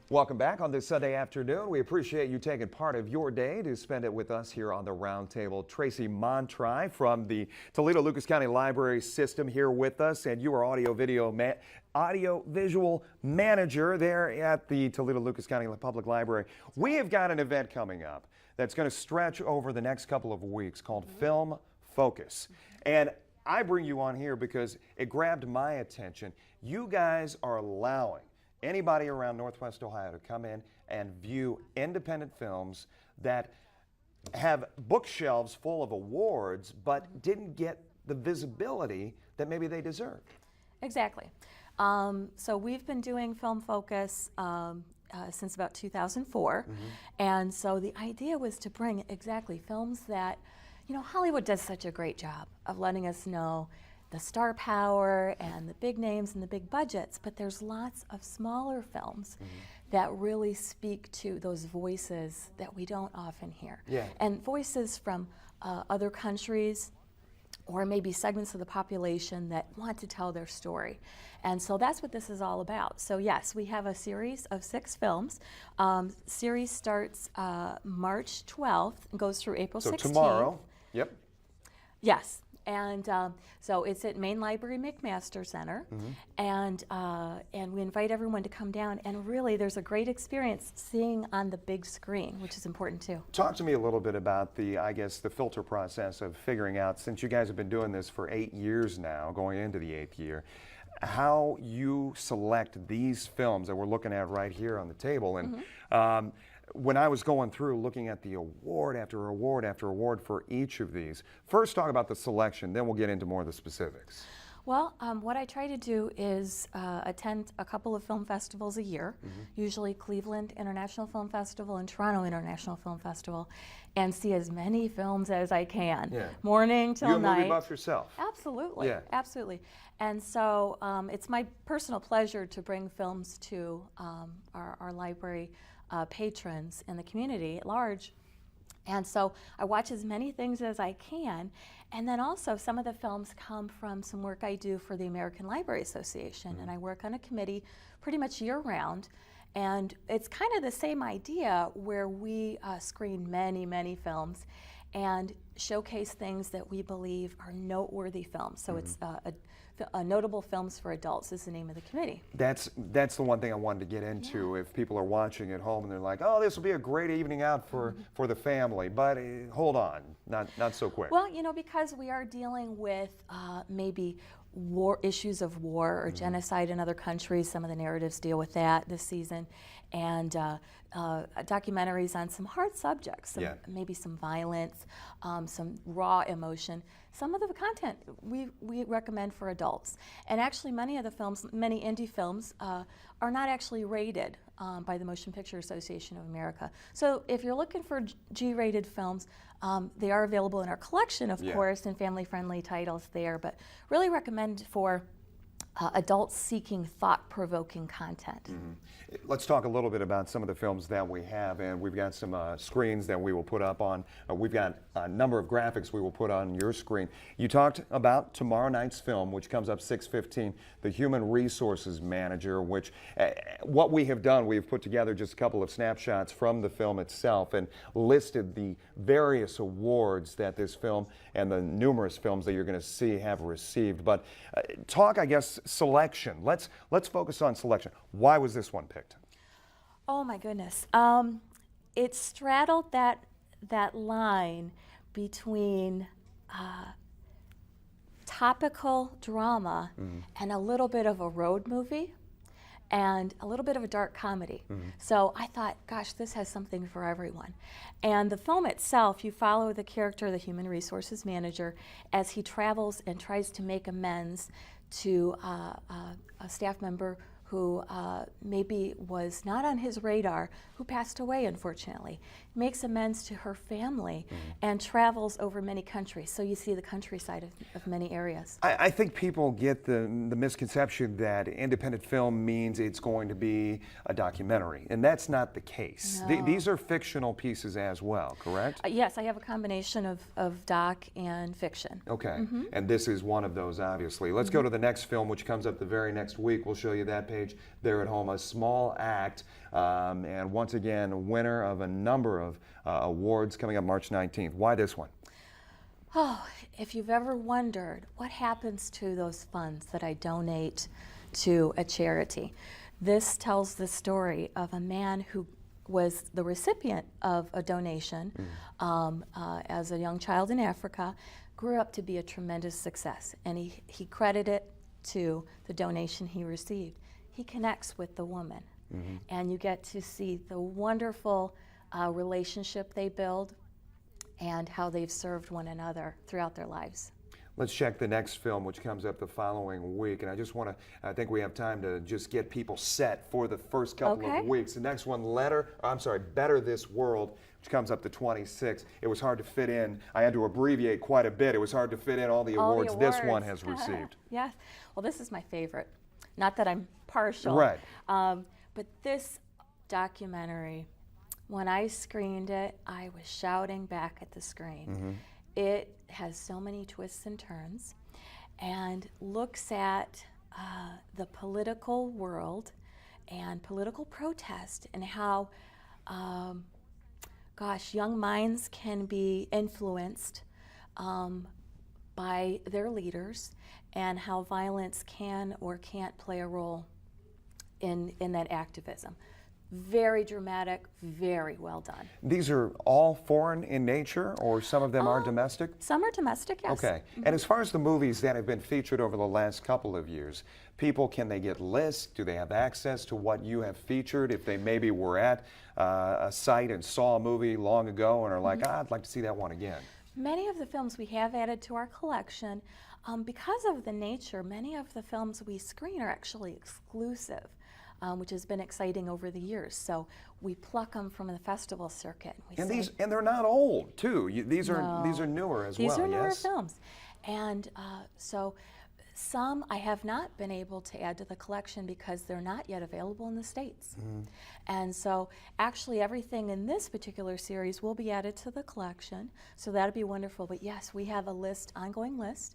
Welcome back on this Sunday afternoon. We appreciate you taking part of your day to spend it with us here on the Roundtable. Tracy Montry from the Toledo-Lucas County Library System here with us, and you are audio-visual manager there at the Toledo-Lucas County Public Library. We have got an event coming up that's going to stretch over the next couple of weeks called Film Focus. And I bring you on here because it grabbed my attention. You guys are allowing anybody around Northwest Ohio to come in and view independent films that have bookshelves full of awards but didn't get the visibility that maybe they deserve. Exactly. So we've been doing Film Focus since about 2004, and so the idea was to bring exactly films that, you know, Hollywood does such a great job of letting us know the star power and the big names and the big budgets, but there's lots of smaller films that really speak to those voices that we don't often hear. And voices from other countries or maybe segments of the population that want to tell their story. And so that's what this is all about. So yes, we have a series of 6 films. Series starts March 12th and goes through April 16th. So tomorrow. Yep. Yes. And so it's at Main Library McMaster Center, and we invite everyone to come down. And really, there's a great experience seeing on the big screen, which is important too. Talk to me a little bit about the filter process of figuring out, since you guys have been doing this for 8 years now, going into the 8th year, how you select these films that we're looking at right here on the table. And when I was going through looking at the award after award after award for each of these, first talk about the selection, then we'll get into more of the specifics. Well, what I try to do is attend a couple of film festivals a year, usually Cleveland International Film Festival and Toronto International Film Festival, and see as many films as I can, morning till You're a night. movie buff yourself. Absolutely, absolutely. And so it's my personal pleasure to bring films to our library patrons and the community at large. And so I watch as many things as I can, and then also some of the films come from some work I do for the American Library Association, and I work on a committee pretty much year-round, and it's kind of the same idea where we screen many films and showcase things that we believe are noteworthy films. So it's Notable Films for Adults is the name of the committee. That's the one thing I wanted to get into. If people are watching at home and they're like, oh, this will be a great evening out for the family, but hold on, not so quick. Well, you know, because we are dealing with maybe issues of war or genocide in other countries. Some of the narratives deal with that this season, and documentaries on some hard subjects, maybe some violence, some raw emotion. Some of the content we recommend for adults, and actually many of the films, many indie films, are not actually rated by the Motion Picture Association of America. So if you're looking for G-rated films, they are available in our collection, of course, and family-friendly titles there, but really recommend for adults seeking thought-provoking content. Let's talk a little bit about some of the films that we have, and we've got some screens that we will put up on. We've got a number of graphics we will put on your screen. You talked about tomorrow night's film, which comes up 6:15, The Human Resources Manager, which what we have done, we've put together just a couple of snapshots from the film itself and listed the various awards that this film and the numerous films that you're going to see have received. But talk, I guess, selection. Let's focus on selection. Why was this one picked? Oh my goodness. It straddled that line between topical drama and a little bit of a road movie and a little bit of a dark comedy. So I thought, gosh, this has something for everyone. And the film itself, you follow the character, the human resources manager, as he travels and tries to make amends to a staff member who maybe was not on his radar, who passed away, unfortunately, makes amends to her family and travels over many countries. So you see the countryside of many areas. I think people get the misconception that independent film means it's going to be a documentary, and that's not the case. No. These are fictional pieces as well, correct? Yes, I have a combination of doc and fiction. Okay, and this is one of those, obviously. Let's go to the next film, which comes up the very next week. We'll show you that page. page there at home. A Small Act, and once again, winner of a number of awards coming up March 19th. Why this one? Oh, if you've ever wondered what happens to those funds that I donate to a charity, this tells the story of a man who was the recipient of a donation as a young child in Africa, grew up to be a tremendous success, and he credited it to the donation he received. He connects with the woman, and you get to see the wonderful relationship they build and how they've served one another throughout their lives. Let's check the next film, which comes up the following week. And I just want to, I think we have time to just get people set for the first couple of weeks. The next one, Better This World, which comes up the 26th. It was hard to fit in. I had to abbreviate quite a bit. It was hard to fit in all the awards this one has received. Yes. Well, this is my favorite. Not that I'm partial. Right. But this documentary, when I screened it, I was shouting back at the screen. It has so many twists and turns and looks at the political world and political protest and how, young minds can be influenced by their leaders and how violence can or can't play a role in that activism. Very dramatic, very well done. These are all foreign in nature, or some of them are domestic? Some are domestic, yes. Okay. And as far as the movies that have been featured over the last couple of years, can they get lists? Do they have access to what you have featured if they maybe were at a site and saw a movie long ago and are like, I'd like to see that one again? Many of the films we have added to our collection, because of the nature, many of the films we screen are actually exclusive. Which has been exciting over the years. So we pluck them from the festival circuit. And they're not old, too. These are newer as well. These are newer films, and so some I have not been able to add to the collection because they're not yet available in the States. And so actually everything in this particular series will be added to the collection. So that'd be wonderful. But yes, we have a ongoing list.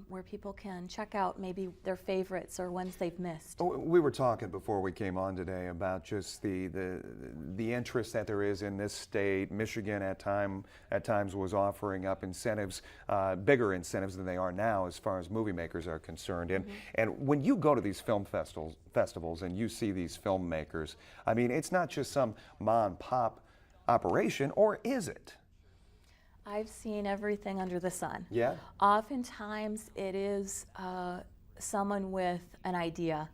Where people can check out maybe their favorites or ones they've missed. We were talking before we came on today about just the interest that there is in this state. Michigan at times was offering up incentives, bigger incentives than they are now as far as movie makers are concerned. And when you go to these film festivals and you see these filmmakers, I mean, it's not just some mom and pop operation, or is it? I've seen everything under the sun. Yeah. Oftentimes it is someone with an idea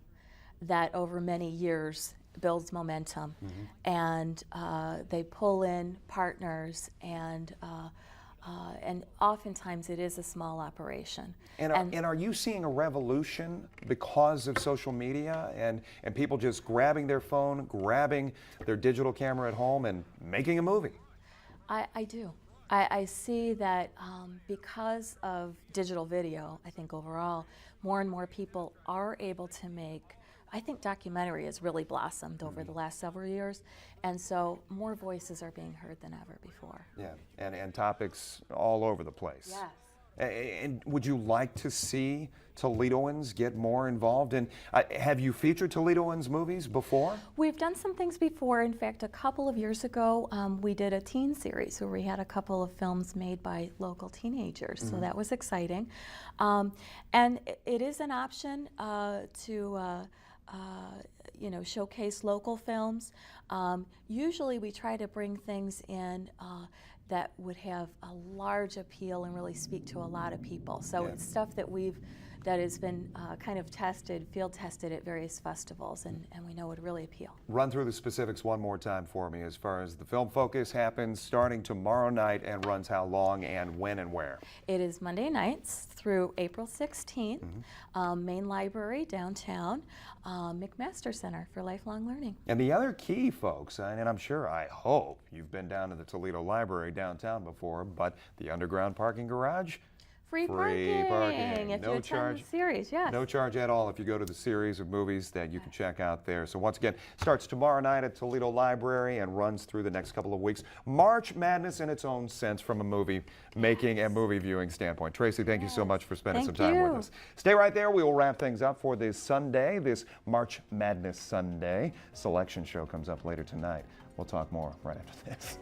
that over many years builds momentum, and they pull in partners, and oftentimes it is a small operation. And are you seeing a revolution because of social media and people just grabbing their phone, grabbing their digital camera at home and making a movie? I do. I see that because of digital video, I think overall, more and more people are able to make, I think documentary has really blossomed over the last several years, and so more voices are being heard than ever before. Yeah, and topics all over the place. Yes. And would you like to see Toledoans get more involved? And have you featured Toledoans movies before? We've done some things before. In fact, a couple of years ago, we did a teen series where we had a couple of films made by local teenagers. So that was exciting. And it is an option to showcase local films. Usually we try to bring things in that would have a large appeal and really speak to a lot of people. So it's stuff that has been kind of field tested at various festivals, and we know would really appeal. Run through the specifics one more time for me as far as the Film Focus happens starting tomorrow night and runs how long and when and where? It is Monday nights through April 16th, Main Library downtown, McMaster Center for Lifelong Learning. And the other key, folks, and I hope you've been down to the Toledo Library downtown before, but the underground parking garage? Free parking if No you attend charge. the series, yes. No charge at all if you go to the series of movies that you can check out there. So once again, starts tomorrow night at Toledo Library and runs through the next couple of weeks. March Madness in its own sense from a movie making and movie viewing standpoint. Tracy, thank you so much for spending some time with us. Stay right there. We will wrap things up for this Sunday, this March Madness Sunday. Selection show comes up later tonight. We'll talk more right after this.